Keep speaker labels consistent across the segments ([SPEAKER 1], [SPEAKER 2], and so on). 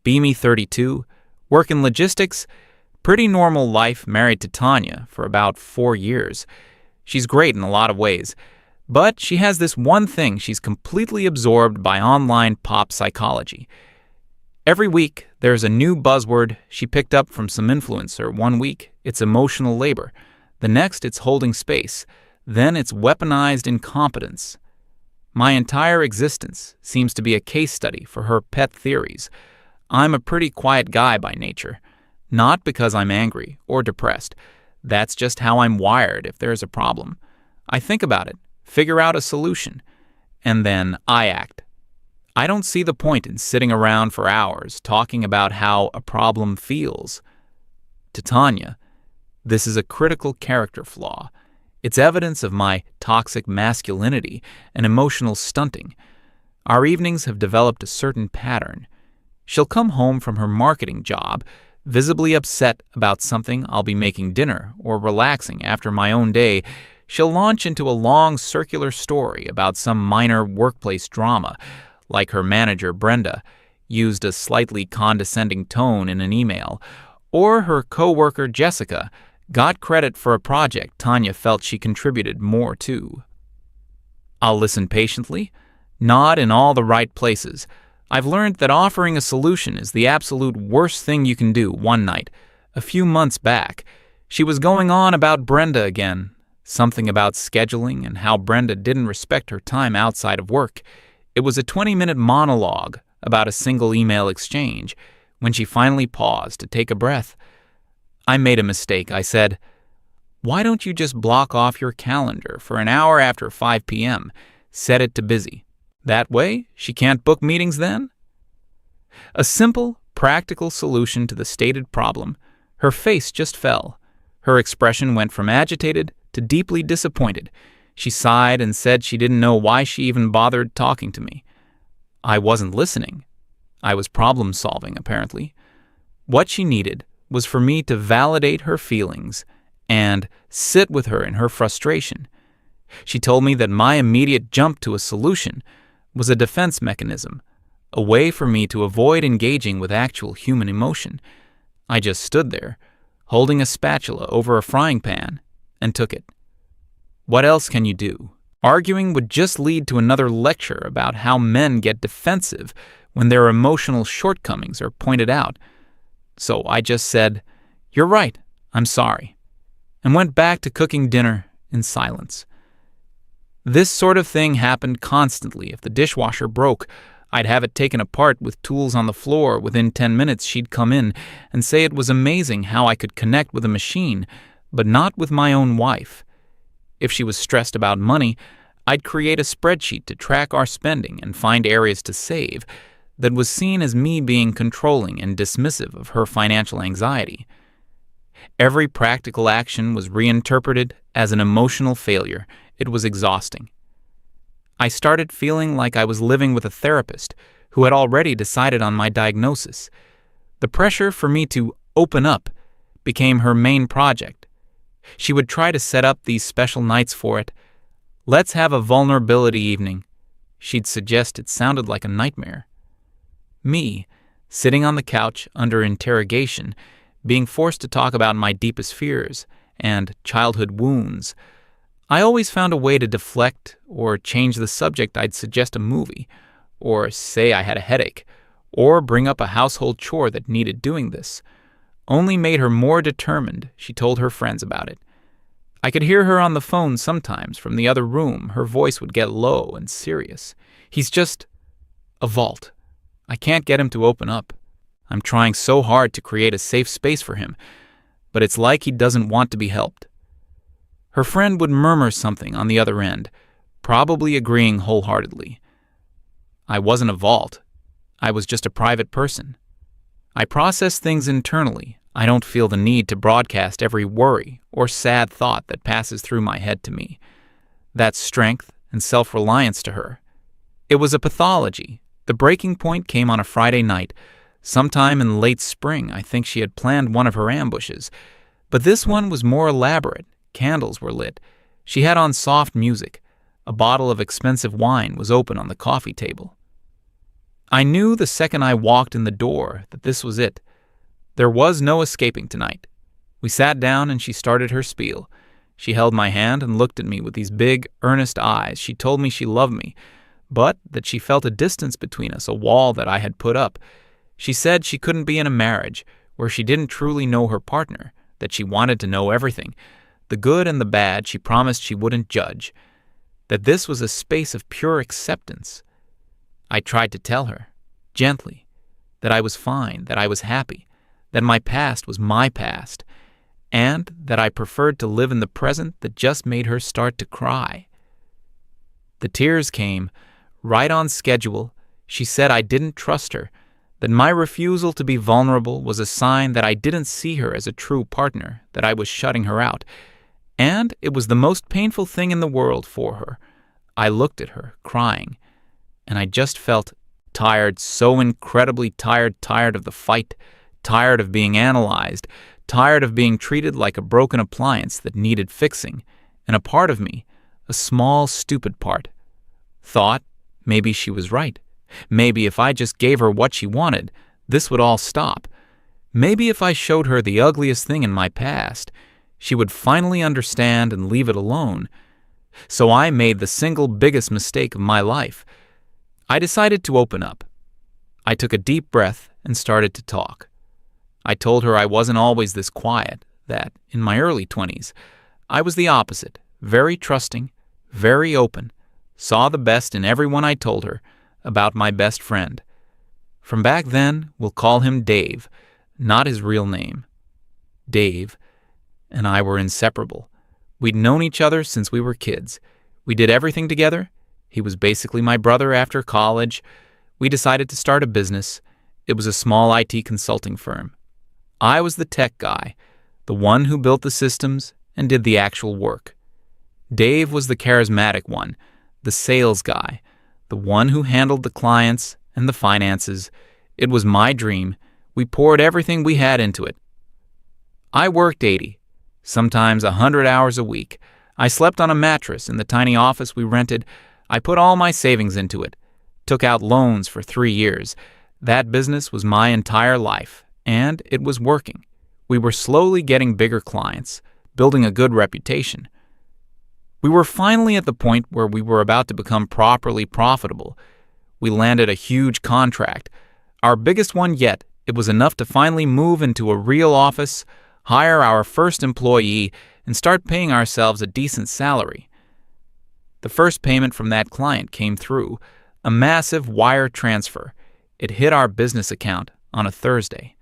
[SPEAKER 1] Beamy 32, work in logistics, pretty normal life, married to Tanya for about 4 years. She's great in a lot of ways, but she has this one thing: she's completely absorbed by online pop psychology. Every week, there's a new buzzword she picked up from some influencer. One week, it's emotional labor. The next, it's holding space. Then it's weaponized incompetence. My entire existence seems to be a case study for her pet theories. I'm a pretty quiet guy by nature, not because I'm angry or depressed. That's just how I'm wired if there's a problem. I think about it, figure out a solution, and then I act. I don't see the point in sitting around for hours talking about how a problem feels. To Tanya, this is a critical character flaw. It's evidence of my toxic masculinity and emotional stunting. Our evenings have developed a certain pattern. She'll come home from her marketing job, visibly upset about something I'll be making dinner or relaxing after my own day. She'll launch into a long circular story about some minor workplace drama, like her manager, Brenda, used a slightly condescending tone in an email, or her coworker, Jessica, got credit for a project Tanya felt she contributed more to. I'll listen patiently, nod in all the right places. I've learned that offering a solution is the absolute worst thing you can do. One night, a few months back, she was going on about Brenda again, something about scheduling and how Brenda didn't respect her time outside of work. It was a 20-minute monologue about a single email exchange. When she finally paused to take a breath, I made a mistake. I said, "Why don't you just block off your calendar for an hour after 5 p.m., set it to busy? That way, she can't book meetings then?" A simple, practical solution to the stated problem. Her face just fell. Her expression went from agitated to deeply disappointed. She sighed and said she didn't know why she even bothered talking to me. I wasn't listening. I was problem-solving, apparently. What she needed was for me to validate her feelings and sit with her in her frustration. She told me that my immediate jump to a solution was a defense mechanism, a way for me to avoid engaging with actual human emotion. I just stood there, holding a spatula over a frying pan, and took it. What else can you do? Arguing would just lead to another lecture about how men get defensive when their emotional shortcomings are pointed out. So I just said, "You're right, I'm sorry," and went back to cooking dinner in silence. This sort of thing happened constantly. If the dishwasher broke, I'd have it taken apart with tools on the floor. Within 10 minutes, she'd come in and say it was amazing how I could connect with a machine, but not with my own wife. If she was stressed about money, I'd create a spreadsheet to track our spending and find areas to save that was seen as me being controlling and dismissive of her financial anxiety. Every practical action was reinterpreted as an emotional failure. It was exhausting. I started feeling like I was living with a therapist who had already decided on my diagnosis. The pressure for me to open up became her main project. She would try to set up these special nights for it. "Let's have a vulnerability evening." She'd suggest. It sounded like a nightmare. Me, sitting on the couch under interrogation, being forced to talk about my deepest fears and childhood wounds. I always found a way to deflect or change the subject. I'd suggest a movie, or say I had a headache, or bring up a household chore that needed doing. This only made her more determined. She told her friends about it. I could hear her on the phone sometimes from the other room. Her voice would get low and serious. "He's just a vault. I can't get him to open up. I'm trying so hard to create a safe space for him, but it's like he doesn't want to be helped." Her friend would murmur something on the other end, probably agreeing wholeheartedly. I wasn't a vault. I was just a private person. I process things internally. I don't feel the need to broadcast every worry or sad thought that passes through my head to me. That's strength and self-reliance to her. It was a pathology. The breaking point came on a Friday night. Sometime in late spring, I think she had planned one of her ambushes. But this one was more elaborate. Candles were lit. She had on soft music. A bottle of expensive wine was open on the coffee table. I knew the second I walked in the door that this was it. There was no escaping tonight. We sat down and she started her spiel. She held my hand and looked at me with these big, earnest eyes. She told me she loved me, but that she felt a distance between us, a wall that I had put up. She said she couldn't be in a marriage where she didn't truly know her partner, that she wanted to know everything. The good and the bad she promised she wouldn't judge. That this was a space of pure acceptance. I tried to tell her, gently, that I was fine, that I was happy, that my past was my past, and that I preferred to live in the present. That just made her start to cry. The tears came, right on schedule. She said I didn't trust her, that my refusal to be vulnerable was a sign that I didn't see her as a true partner, that I was shutting her out. And it was the most painful thing in the world for her. I looked at her, crying, and I just felt tired, so incredibly tired of the fight, tired of being analyzed, tired of being treated like a broken appliance that needed fixing. And a part of me, a small, stupid part, thought maybe she was right. Maybe if I just gave her what she wanted, this would all stop. Maybe if I showed her the ugliest thing in my past, she would finally understand and leave it alone. So I made the single biggest mistake of my life. I decided to open up. I took a deep breath and started to talk. I told her I wasn't always this quiet, that, in my early 20s, I was the opposite, very trusting, very open, saw the best in everyone. I told her about my best friend. From back then, we'll call him Dave, not his real name. Dave and I were inseparable. We'd known each other since we were kids. We did everything together. He was basically my brother after college. We decided to start a business. It was a small IT consulting firm. I was the tech guy, the one who built the systems and did the actual work. Dave was the charismatic one, the sales guy, the one who handled the clients and the finances. It was my dream. We poured everything we had into it. I worked 80, sometimes 100 hours a week. I slept on a mattress in the tiny office we rented. I put all my savings into it, took out loans for 3 years. That business was my entire life, and it was working. We were slowly getting bigger clients, building a good reputation. We were finally at the point where we were about to become properly profitable. We landed a huge contract, our biggest one yet. It was enough to finally move into a real office, hire our first employee, and start paying ourselves a decent salary. The first payment from that client came through, a massive wire transfer. It hit our business account on a Thursday.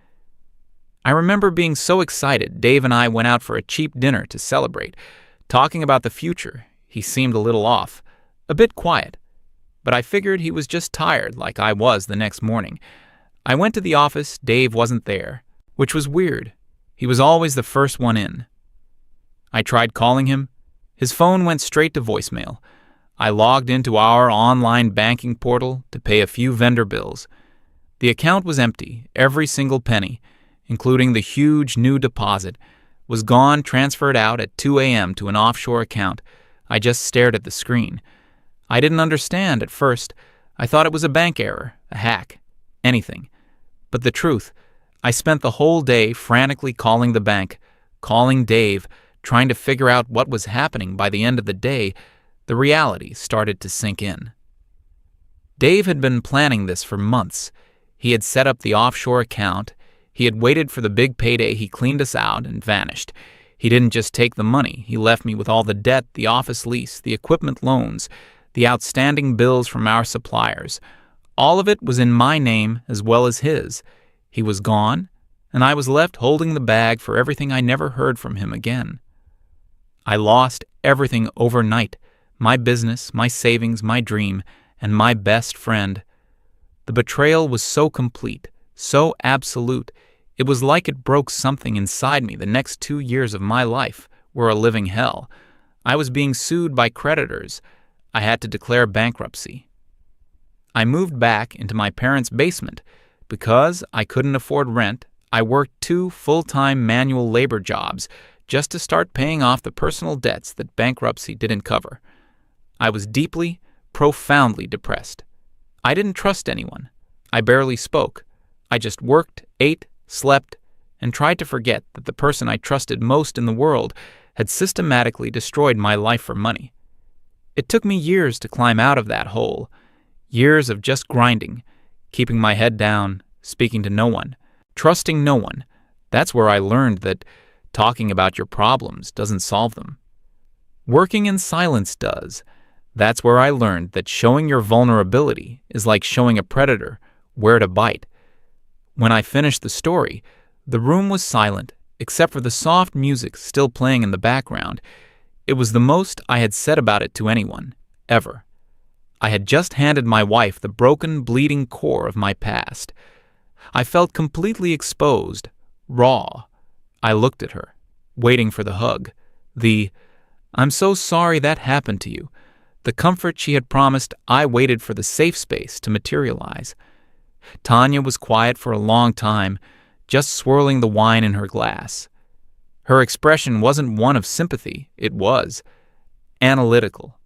[SPEAKER 1] I remember being so excited. Dave and I went out for a cheap dinner to celebrate, talking about the future. He seemed a little off, a bit quiet, but I figured he was just tired like I was the next morning. I went to the office. Dave wasn't there, which was weird. He was always the first one in. I tried calling him. His phone went straight to voicemail. I logged into our online banking portal to pay a few vendor bills. The account was empty. Every single penny, including the huge new deposit, was gone, transferred out at 2 a.m. to an offshore account. I just stared at the screen. I didn't understand at first. I thought it was a bank error, a hack, anything. But the truth, I spent the whole day frantically calling the bank, calling Dave, trying to figure out what was happening. By the end of the day, the reality started to sink in. Dave had been planning this for months. He had set up the offshore account. He had waited for the big payday. He cleaned us out and vanished. He didn't just take the money. He left me with all the debt, the office lease, the equipment loans, the outstanding bills from our suppliers. All of it was in my name as well as his. He was gone, and I was left holding the bag for everything. I never heard from him again. I lost everything overnight, my business, my savings, my dream, and my best friend. The betrayal was so complete, so absolute. It was like it broke something inside me. The next 2 years of my life were a living hell. I was being sued by creditors. I had to declare bankruptcy. I moved back into my parents' basement. Because I couldn't afford rent, I worked 2 full-time manual labor jobs just to start paying off the personal debts that bankruptcy didn't cover. I was deeply, profoundly depressed. I didn't trust anyone. I barely spoke. I just worked, ate, slept, and tried to forget that the person I trusted most in the world had systematically destroyed my life for money. It took me years to climb out of that hole, years of just grinding, keeping my head down, speaking to no one, trusting no one. That's where I learned that talking about your problems doesn't solve them. Working in silence does. That's where I learned that showing your vulnerability is like showing a predator where to bite. When I finished the story, the room was silent, except for the soft music still playing in the background. It was the most I had said about it to anyone, ever. I had just handed my wife the broken, bleeding core of my past. I felt completely exposed, raw. I looked at her, waiting for the hug, "I'm so sorry that happened to you." The comfort she had promised. I waited for the safe space to materialize. Tanya was quiet for a long time, just swirling the wine in her glass. Her expression wasn't one of sympathy, it was analytical,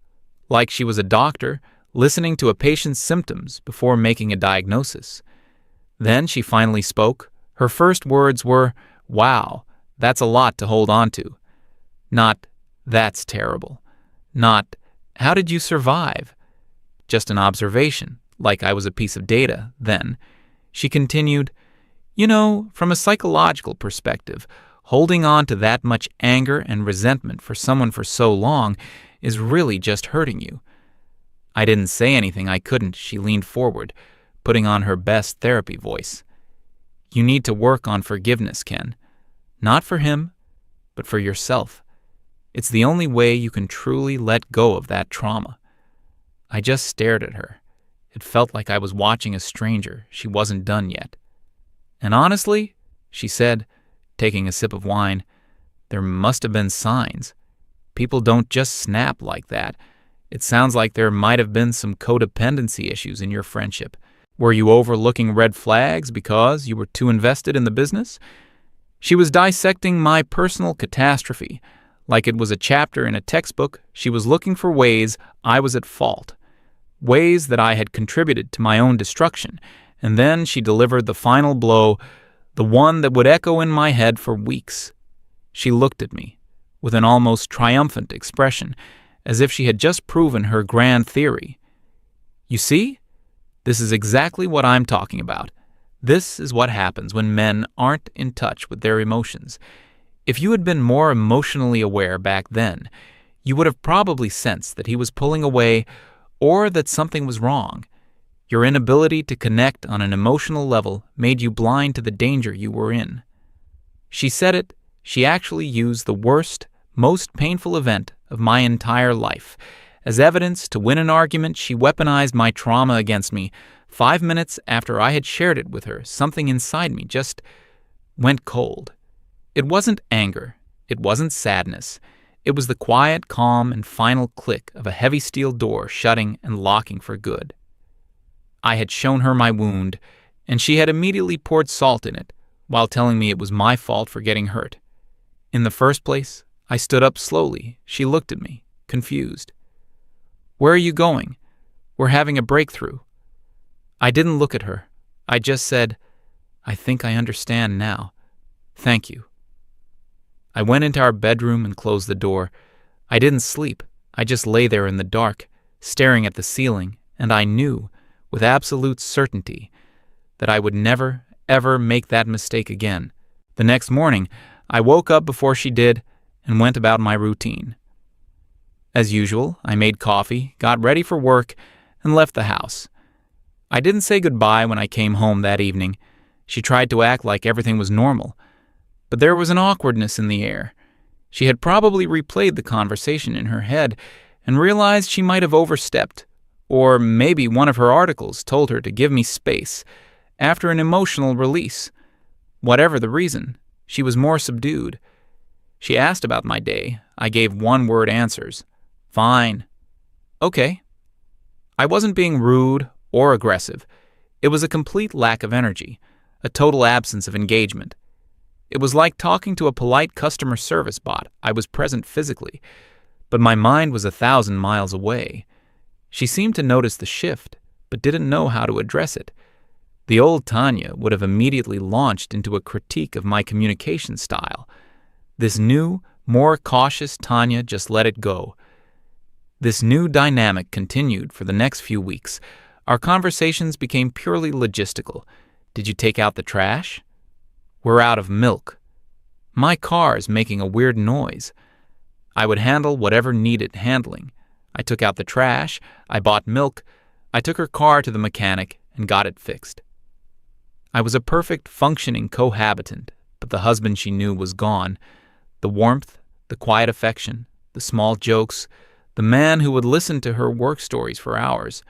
[SPEAKER 1] like she was a doctor listening to a patient's symptoms before making a diagnosis. Then she finally spoke. Her first words were, "Wow, that's a lot to hold on to." Not, "That's terrible." Not, "How did you survive?" Just an observation, like I was a piece of data. Then she continued, "From a psychological perspective, holding on to that much anger and resentment for someone for so long is really just hurting you." I didn't say anything I couldn't. She leaned forward, putting on her best therapy voice. "You need to work on forgiveness, Ken. Not for him, but for yourself. It's the only way you can truly let go of that trauma." I just stared at her. It felt like I was watching a stranger. She wasn't done yet. "And honestly," she said, taking a sip of wine, "there must have been signs. People don't just snap like that. It sounds like there might have been some codependency issues in your friendship. Were you overlooking red flags because you were too invested in the business?" She was dissecting my personal catastrophe. Like it was a chapter in a textbook, she was looking for ways I was at fault, ways that I had contributed to my own destruction, and then she delivered the final blow, the one that would echo in my head for weeks. She looked at me with an almost triumphant expression, as if she had just proven her grand theory. "You see? This is exactly what I'm talking about. This is what happens when men aren't in touch with their emotions. If you had been more emotionally aware back then, you would have probably sensed that he was pulling away or that something was wrong. Your inability to connect on an emotional level made you blind to the danger you were in." She said it. She actually used the worst, most painful event of my entire life. As evidence to win an argument, she weaponized my trauma against me. 5 minutes after I had shared it with her, something inside me just went cold. It wasn't anger. It wasn't sadness. It was the quiet, calm, and final click of a heavy steel door shutting and locking for good. I had shown her my wound, and she had immediately poured salt in it, while telling me it was my fault for getting hurt. In the first place, I stood up slowly. She looked at me, confused. "Where are you going?" "We're having a breakthrough." I didn't look at her. I just said, "I think I understand now. Thank you." I went into our bedroom and closed the door. I didn't sleep. I just lay there in the dark, staring at the ceiling, and I knew, with absolute certainty, that I would never, ever make that mistake again. The next morning, I woke up before she did and went about my routine. As usual, I made coffee, got ready for work, and left the house. I didn't say goodbye when I came home that evening. She tried to act like everything was normal, but there was an awkwardness in the air. She had probably replayed the conversation in her head and realized she might have overstepped, or maybe one of her articles told her to give me space after an emotional release. Whatever the reason, she was more subdued. She asked about my day. I gave one-word answers. "Fine." "Okay." I wasn't being rude or aggressive. It was a complete lack of energy, a total absence of engagement. It was like talking to a polite customer service bot. I was present physically, but my mind was 1,000 miles away. She seemed to notice the shift, but didn't know how to address it. The old Tanya would have immediately launched into a critique of my communication style. This new, more cautious Tanya just let it go. This new dynamic continued for the next few weeks. Our conversations became purely logistical. Did you take out the trash? We're out of milk. My car's making a weird noise. I would handle whatever needed handling. I took out the trash, I bought milk, I took her car to the mechanic and got it fixed. I was a perfect, functioning cohabitant, but the husband she knew was gone. The warmth, the quiet affection, the small jokes, the man who would listen to her work stories for hours,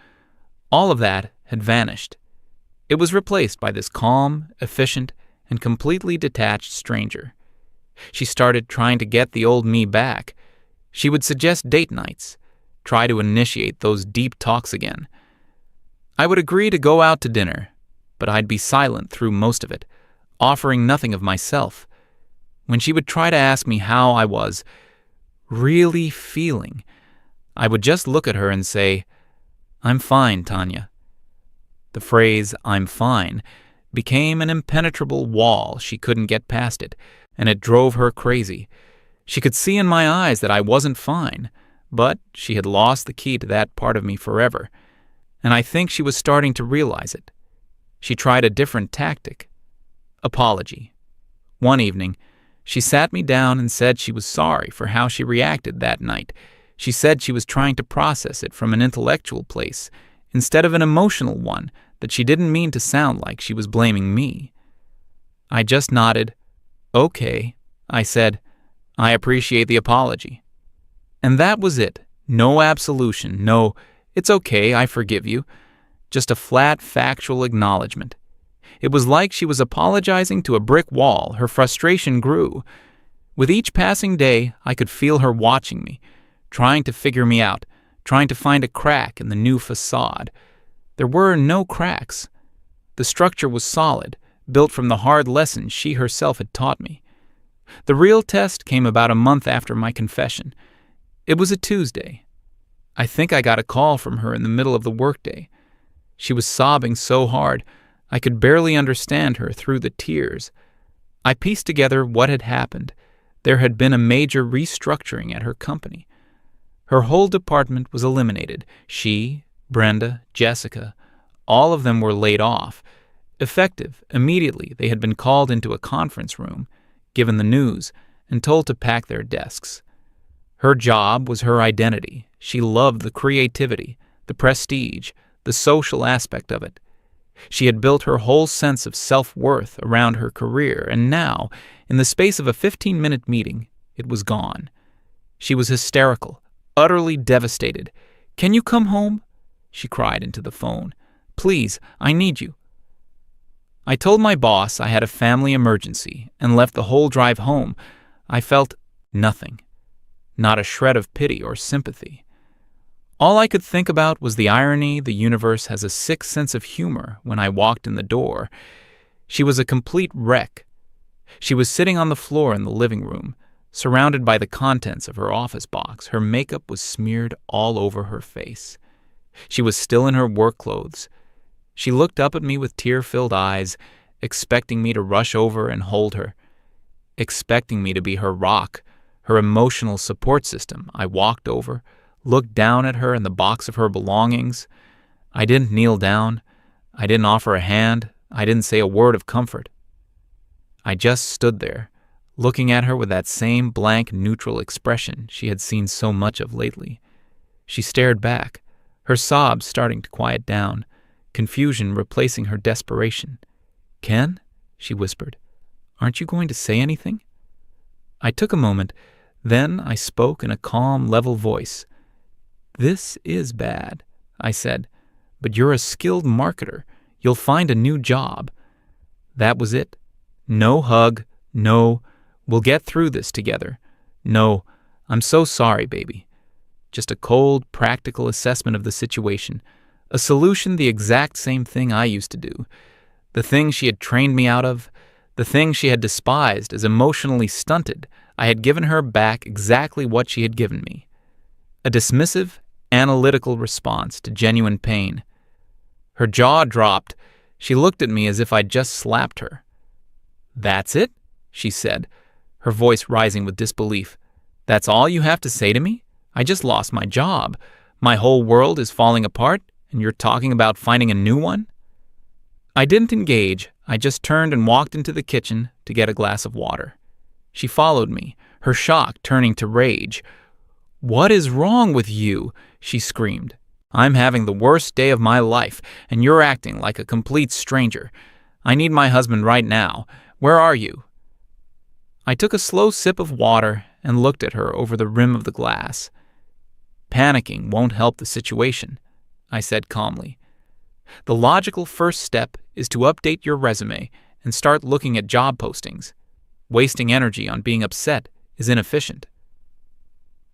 [SPEAKER 1] all of that had vanished. It was replaced by this calm, efficient, and completely detached stranger. She started trying to get the old me back. She would suggest date nights, try to initiate those deep talks again. I would agree to go out to dinner, but I'd be silent through most of it, offering nothing of myself. When she would try to ask me how I was really feeling, I would just look at her and say, "I'm fine, Tanya." The phrase, "I'm fine," became an impenetrable wall. She couldn't get past it, and it drove her crazy. She could see in my eyes that I wasn't fine, but she had lost the key to that part of me forever, and I think she was starting to realize it. She tried a different tactic. Apology. One evening, she sat me down and said she was sorry for how she reacted that night. She said she was trying to process it from an intellectual place instead of an emotional one, that she didn't mean to sound like she was blaming me. I just nodded. "Okay," I said. "I appreciate the apology." And that was it. No absolution, no, "It's okay, I forgive you." Just a flat, factual acknowledgement. It was like she was apologizing to a brick wall. Her frustration grew. With each passing day, I could feel her watching me, trying to figure me out, trying to find a crack in the new facade. There were no cracks. The structure was solid, built from the hard lessons she herself had taught me. The real test came about a month after my confession. It was a Tuesday. I think I got a call from her in the middle of the workday. She was sobbing so hard, I could barely understand her through the tears. I pieced together what had happened. There had been a major restructuring at her company. Her whole department was eliminated. She, Brenda, Jessica, all of them were laid off. Effective, immediately, they had been called into a conference room, given the news, and told to pack their desks. Her job was her identity. She loved the creativity, the prestige, the social aspect of it. She had built her whole sense of self-worth around her career, and now, in the space of a 15-minute meeting, it was gone. She was hysterical, utterly devastated. "Can you come home?" she cried into the phone. "Please, I need you." I told my boss I had a family emergency and left the whole drive home. I felt nothing, not a shred of pity or sympathy. All I could think about was the irony the universe has a sick sense of humor when I walked in the door. She was a complete wreck. She was sitting on the floor in the living room, surrounded by the contents of her office box. Her makeup was smeared all over her face. She was still in her work clothes. She looked up at me with tear-filled eyes, expecting me to rush over and hold her, expecting me to be her rock, her emotional support system. I walked over, looked down at her in the box of her belongings. I didn't kneel down. I didn't offer a hand. I didn't say a word of comfort. I just stood there, looking at her with that same blank, neutral expression she had seen so much of lately. She stared back, her sobs starting to quiet down, confusion replacing her desperation. "Ken?" she whispered. "Aren't you going to say anything?" I took a moment. Then I spoke in a calm, level voice. "This is bad," I said, "but you're a skilled marketer. You'll find a new job." That was it. No hug, no, "We'll get through this together." No, "I'm so sorry, baby." Just a cold, practical assessment of the situation. A solution, the exact same thing I used to do. The thing she had trained me out of, the thing she had despised as emotionally stunted. I had given her back exactly what she had given me. A dismissive, analytical response to genuine pain. Her jaw dropped. She looked at me as if I'd just slapped her. "That's it?" she said, her voice rising with disbelief. "That's all you have to say to me? I just lost my job. My whole world is falling apart, and you're talking about finding a new one?" I didn't engage. I just turned and walked into the kitchen to get a glass of water. She followed me, her shock turning to rage. "What is wrong with you?" she screamed. "I'm having the worst day of my life, and you're acting like a complete stranger. I need my husband right now. Where are you?" I took a slow sip of water and looked at her over the rim of the glass. "Panicking won't help the situation," I said calmly. "The logical first step is to update your resume and start looking at job postings. Wasting energy on being upset is inefficient."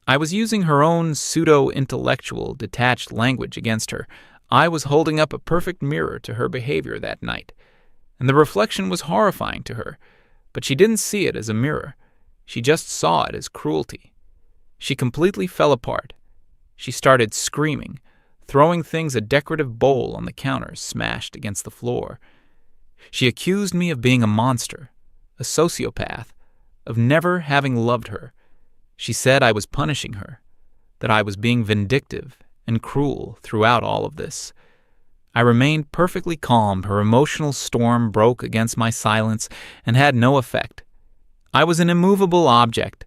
[SPEAKER 1] I was using her own pseudo-intellectual, detached language against her. I was holding up a perfect mirror to her behavior that night, and the reflection was horrifying to her, but she didn't see it as a mirror. She just saw it as cruelty. She completely fell apart. She started screaming, throwing things. A decorative bowl on the counter smashed against the floor. She accused me of being a monster, a sociopath, of never having loved her. She said I was punishing her, that I was being vindictive and cruel throughout all of this. I remained perfectly calm. Her emotional storm broke against my silence and had no effect. I was an immovable object.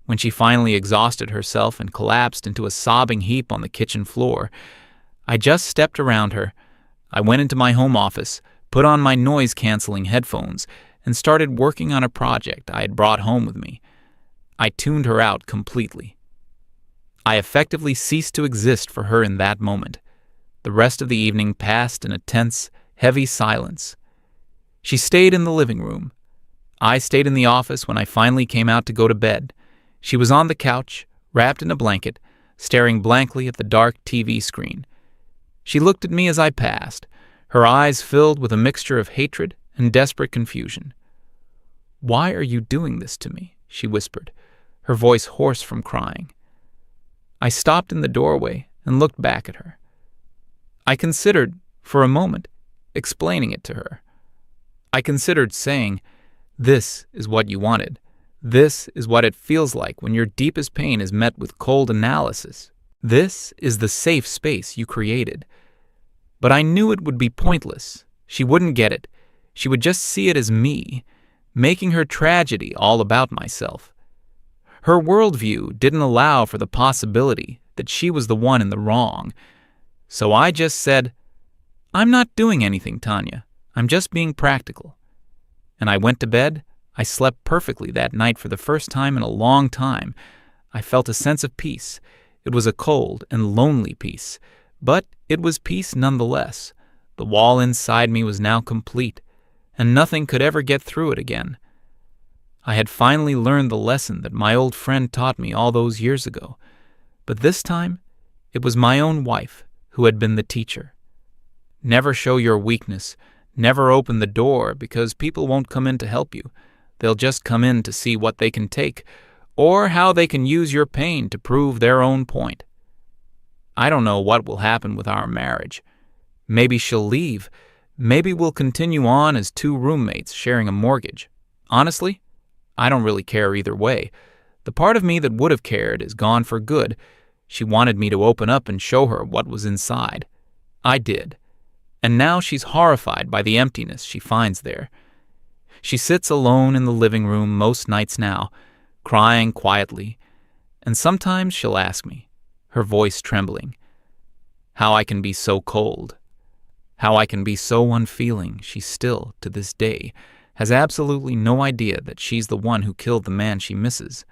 [SPEAKER 1] When she finally exhausted herself and collapsed into a sobbing heap on the kitchen floor, I just stepped around her. I went into my home office, put on my noise-canceling headphones, and started working on a project I had brought home with me. I tuned her out completely. I effectively ceased to exist for her in that moment. The rest of the evening passed in a tense, heavy silence. She stayed in the living room. I stayed in the office when I finally came out to go to bed. She was on the couch, wrapped in a blanket, staring blankly at the dark TV screen. She looked at me as I passed, her eyes filled with a mixture of hatred and desperate confusion. "Why are you doing this to me?" she whispered, her voice hoarse from crying. I stopped in the doorway and looked back at her. I considered, for a moment, explaining it to her. I considered saying, "This is what you wanted. This is what it feels like when your deepest pain is met with cold analysis. This is the safe space you created." But I knew it would be pointless. She wouldn't get it. She would just see it as me, making her tragedy all about myself. Her worldview didn't allow for the possibility that she was the one in the wrong. So I just said, "I'm not doing anything, Tanya. I'm just being practical." And I went to bed. I slept perfectly that night for the first time in a long time. I felt a sense of peace. It was a cold and lonely peace, but it was peace nonetheless. The wall inside me was now complete, and nothing could ever get through it again. I had finally learned the lesson that my old friend taught me all those years ago, but this time it was my own wife who had been the teacher. Never show your weakness. Never open the door, because people won't come in to help you. They'll just come in to see what they can take, or how they can use your pain to prove their own point. I don't know what will happen with our marriage. Maybe she'll leave. Maybe we'll continue on as two roommates sharing a mortgage. Honestly, I don't really care either way. The part of me that would have cared is gone for good. She wanted me to open up and show her what was inside. I did. And now she's horrified by the emptiness she finds there. She sits alone in the living room most nights now, crying quietly, and sometimes she'll ask me, her voice trembling, how I can be so cold, how I can be so unfeeling. She still, to this day, has absolutely no idea that she's the one who killed the man she misses.